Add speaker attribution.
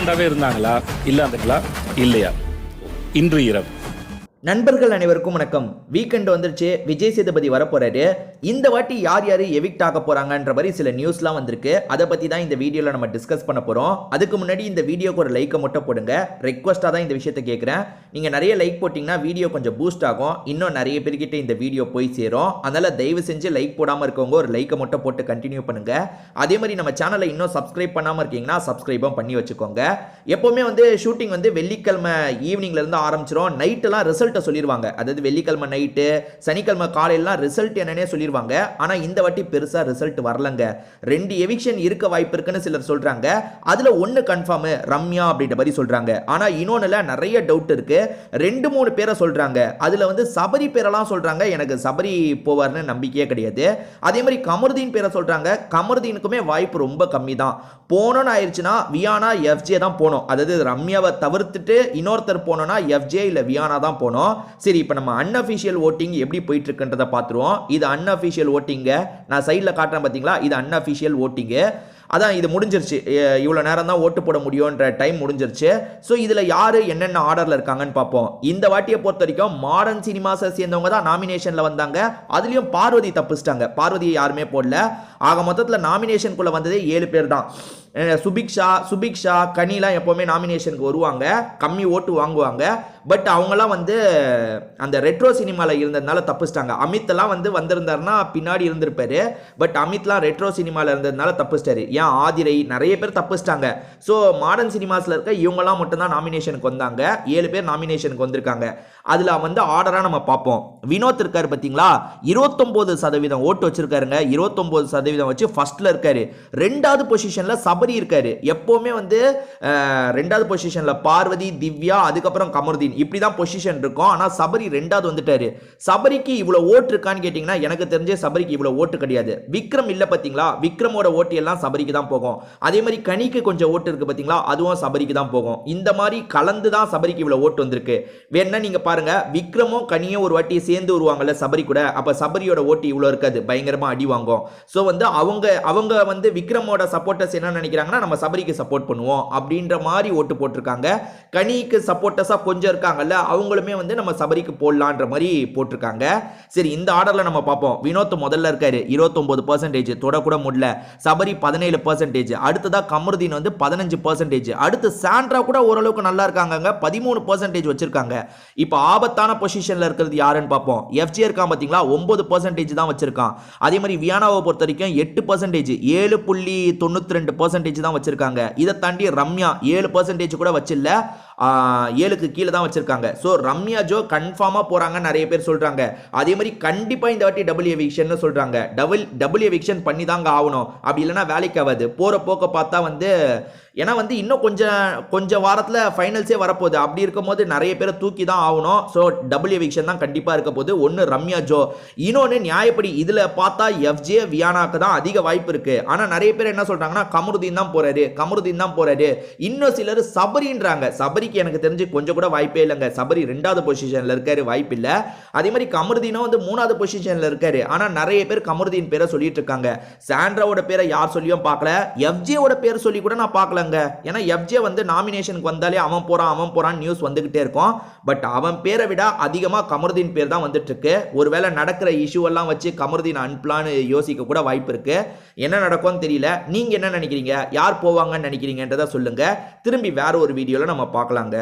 Speaker 1: கான்ஃபிடண்டாகவே இருந்தாங்களா இல்லாதுங்களா இல்லையா? இன்று இரவு.
Speaker 2: நண்பர்கள் அனைவருக்கும் வணக்கம். வீக்கெண்ட் வந்துருச்சு, விஜய் சேதுபதி வரப்போறாரு. இந்த வாட்டி யார் யார் எவிக்ட் ஆக போறாங்கன்ற மாதிரி சில நியூஸ்லாம் வந்திருக்கு. அதை பத்தி தான் இந்த வீடியோல நம்ம டிஸ்கஸ் பண்ண போறோம். அதுக்கு முன்னாடி இந்த வீடியோக்கு ஒரு லைக்கை மட்டும் போடுங்க. ரெக்வஸ்டா தான் இந்த விஷயத்தை கேட்குறேன். நீங்க நிறைய லைக் போட்டீங்கன்னா வீடியோ கொஞ்சம் பூஸ்ட் ஆகும், இன்னும் நிறைய பேர்கிட்ட இந்த வீடியோ போய் சேரும். அதனால தயவு செஞ்சு லைக் போடாம இருக்கவங்க ஒரு லைக்கை மட்டும் போட்டு கண்டினியூ பண்ணுங்க. அதே மாதிரி நம்ம சேனலை இன்னும் சப்ஸ்கிரைப் பண்ணாம இருக்கீங்கன்னா சப்ஸ்கிரைபும் பண்ணி வச்சுக்கோங்க. எப்பவுமே வந்து ஷூட்டிங் வந்து வெள்ளிக்கிழமை ஈவினிங்ல இருந்து ஆரம்பிச்சிரும். நைட்டெல்லாம் ரிசல்ட் சொல்லிடுவாங்க. அதாவது வெள்ளிக்கிழமை நைட்டு, சனிக்கிழமை காலையிலாம் ரிசல்ட் என்னன்னே சொல்லிடுவாங்க. ஆனா இந்த வாட்டி பெருசா ரிசல்ட் வரலங்க. 2 எவிக்ஷன் இருக்க வாய்ப்பு இருக்குன்னு சிலர் சொல்றாங்க. அதுல ஒன்னு கன்ஃபார்ம் ரம்யா அப்படின்ற மாதிரி சொல்றாங்க. ஆனா இன்னொன்னுல நிறைய டவுட் இருக்கு. 2-3 பேரை சொல்றாங்க. அதுல வந்து சபரி பேரெல்லாம் சொல்றாங்க. எனக்கு சபரி போவார்னு நம்பிக்கையே கிடையாது. அதே மாதிரி கமருதீன் பேரை சொல்றாங்க. கமருதீனுக்குமே வாய்ப்பு ரொம்ப கம்மி தான். போனோன்னு ஆயிடுச்சுன்னா வியானா எஃப்ஜே தான் போனோம். அதாவது ரம்யாவை தவிர்த்துட்டு இன்னொருத்தர் போனோம்னா எஃப்ஜே இல்ல வியானா தான் போனோம். சரி, இப்போ நம்ம அன்அஃபிஷியல் ஓட்டிங் எப்படி போயிட்டு இருக்குன்றதை பார்த்துருவோம். இது அன்அஃபிஷியல் ஓட்டிங்க. நான் சைடில் காட்டுறேன் பார்த்தீங்களா, இது அன்அஃபிஷியல் ஓட்டிங்கு. அதான் இது முடிஞ்சிருச்சு. இவ்வளோ நேரம் தான் ஓட்டு போட முடியும்ன்ற டைம் முடிஞ்சிருச்சு. ஸோ இதில் யார் என்னென்ன ஆர்டரில் இருக்காங்கன்னு பார்ப்போம். இந்த வாட்டியை பொறுத்த வரைக்கும் மாடர்ன் சினிமாஸை சேர்ந்தவங்க தான் நாமினேஷனில் வந்தாங்க. அதுலேயும் பார்வதி தப்பிச்சிட்டாங்க. பார்வதியை யாருமே போடல. ஆக மொத்தத்தில் நாமினேஷனுக்குள்ளே வந்ததே 7 பேர் தான். சுபிக்ஷா கனிலாம் எப்போவுமே நாமினேஷனுக்கு வருவாங்க, கம்மி ஓட்டு வாங்குவாங்க. பட் அவங்களாம் வந்து அந்த ரெட்ரோ சினிமாவில் இருந்ததுனால தப்பிச்சிட்டாங்க. அமித்லாம் வந்து வந்திருந்தாருன்னா பின்னாடி இருந்திருப்பாரு. பட் அமித்லாம் ரெட்ரோ சினிமாவில் இருந்ததுனால தப்பிச்சிட்டாரு. ஏன் ஆதிரை நிறைய பேர் தப்பிச்சிட்டாங்க. ஸோ மாடர்ன் சினிமாஸில் இருக்க இவங்கெல்லாம் மட்டும்தான் நாமினேஷனுக்கு வந்தாங்க. 7 பேர் நாமினேஷனுக்கு வந்திருக்காங்க. அதில் வந்து ஆர்டராக நம்ம பார்ப்போம். வினோத் இருக்காரு பார்த்தீங்களா, 29% ஓட்டு வச்சிருக்காருங்க. 29% வச்சு ஃபர்ஸ்ட்ல இருக்காரு. 2வது பொசிஷனில் சபரி இருக்காரு. எப்பவுமே வந்து 2வது பொசிஷனில் பார்வதி, திவ்யா, அதுக்கப்புறம் கமருதீன், இப்படி தான் பொசிஷன் இருக்கும். ஆனால் சபரி 2வது வந்துட்டாரு. சபரிக்கு இவ்வளோ ஓட்டு இருக்கான்னு கேட்டிங்கன்னா எனக்கு தெரிஞ்ச சபரிக்கு இவ்வளோ ஓட்டு கிடையாது. விக்ரம் இல்லை பார்த்தீங்களா, விக்ரமோட ஓட்டு எல்லாம் சபரிக்கு தான் போகும். அதே மாதிரி கனிக்கு கொஞ்சம் ஓட்டு இருக்கு பார்த்தீங்களா, அதுவும் சபரிக்கு தான் போகும். இந்த மாதிரி கலந்து தான் சபரிக்கு இவ்வளோ ஓட்டு வந்திருக்கு. வேணா நீங்க பாருங்க, விக்ரமும் கனியும் ஒரு வாட்டி சேர்ந்து வருவாங்கல்ல சபரி கூட, அப்ப சபரியோட ஓட்டு இவ்வளோ இருக்காது, பயங்கரமா அடி வாங்கும். ஸோ வந்து அவங்க வந்து விக்ரமோட சப்போர்ட்டர்ஸ் என்ன நினைக்கிறாங்கன்னா நம்ம சபரிக்கு சப்போர்ட் பண்ணுவோம் அப்படின்ற மாதிரி ஓட்டு போட்டிருக்காங்க. கனிக்கு சப்போர்ட்டர்ஸா கொஞ்சம் இருக்காங்கல்ல, அவங்களுமே வந்து நம்ம சபரிக்கு போடலான்ற மாதிரி போட்டிருக்காங்க. சரி, இந்த ஆர்டர்ல நம்ம பார்ப்போம். வினோத் முதல்ல இருக்காரு, 29%, தொடக்கூட முடியல. சபரி 17%, அடுத்ததா கமருதீன் வந்து 15%, அடுத்து சாண்ட்ரா கூட ஓரளவுக்கு நல்லா இருக்காங்க, 13% வச்சிருக்காங்க. இப்போ ஆபத்தான பொசிஷன்ல இருக்கிறது யாருன்னு பார்ப்போம். எஃப்ஜே இருக்கான் பாத்தீங்களா, 9% தான் வச்சிருக்கான். அதே மாதிரி வியானாவை பொறுத்த வரைக்கும் 8%, 7.92% தான் வச்சிருக்காங்க. இதை தாண்டி ரம்யா 7% கூட வச்சில்ல, 7க்கு கீழே தான் வச்சிருக்காங்க. ஸோ ரம்யா ஜோ கன்ஃபார்மா போறாங்க நிறைய பேர் சொல்றாங்க. அதே மாதிரி கண்டிப்பா இந்த வாட்டி டபுள் எவிக்ஷன் சொல்றாங்க. டபுள் எவிக்ஷன் பண்ணி தாங்க ஆகணும், அப்படி இல்லைன்னா வேலைக்கு ஆகாது. போற போக்க பார்த்தா வந்து, ஏன்னா வந்து இன்னும் கொஞ்சம் வாரத்தில் ஃபைனல்ஸே வரப்போகுது. அப்படி இருக்கும்போது நிறைய பேரை தூக்கி தான் ஆகணும். ஸோ டபுள் எவிக்ஷன் தான் கண்டிப்பாக இருக்க போகுது. ஒன்று ரம்யா ஜோ, இன்னொன்று நியாயப்படி இதில் பார்த்தா எஃப்ஜே வியானாக்கு தான் அதிக வாய்ப்பு இருக்கு. ஆனால் நிறைய பேர் என்ன சொல்றாங்கன்னா கமருதீன் தான் போறாரு. இன்னும் சிலர் சபரின்றாங்க. சபரிக்கு எனக்கு தெரிஞ்சு கொஞ்சம் கூட வாய்ப்பே இல்லைங்க. சபரி 2வது பொசிஷன்ல இருக்காரு, வாய்ப்பு இல்லை. அதே மாதிரி கமருதீனும் வந்து 3வது பொசிஷன்ல இருக்காரு. ஆனால் நிறைய பேர் கமருதீன் பேரை சொல்லிட்டு இருக்காங்க. சாண்ட்ராவோட பேரை யார் சொல்லியும் பார்க்கல, எஃப்ஜேவோட பேர் சொல்லி கூட நான் பார்க்கல. ஏன்னா எஃப்ஜே வந்து நாமினேஷனுக்கு வந்தாலே அவன் போறான் நியூஸ் வந்துகிட்டே இருக்கும். பட் அவன் பேரை விட அதிகமா கமருதீன் பேர் தான் வந்துட்டு இருக்கு. ஒருவேளை நடக்கிற இஷ்யூ எல்லாம் வச்சு கமருதீன் அனுப்பலான்னு யோசிக்க கூட வாய்ப்பு இருக்கு. என்ன நடக்கும்னு தெரியல. நீங்க என்ன நினைக்கிறீங்க, யார் போவாங்கன்னு நினைக்கிறீங்கன்றத சொல்லுங்க. திரும்பி வேற ஒரு வீடியோல நம்ம பார்க்கலாங்க.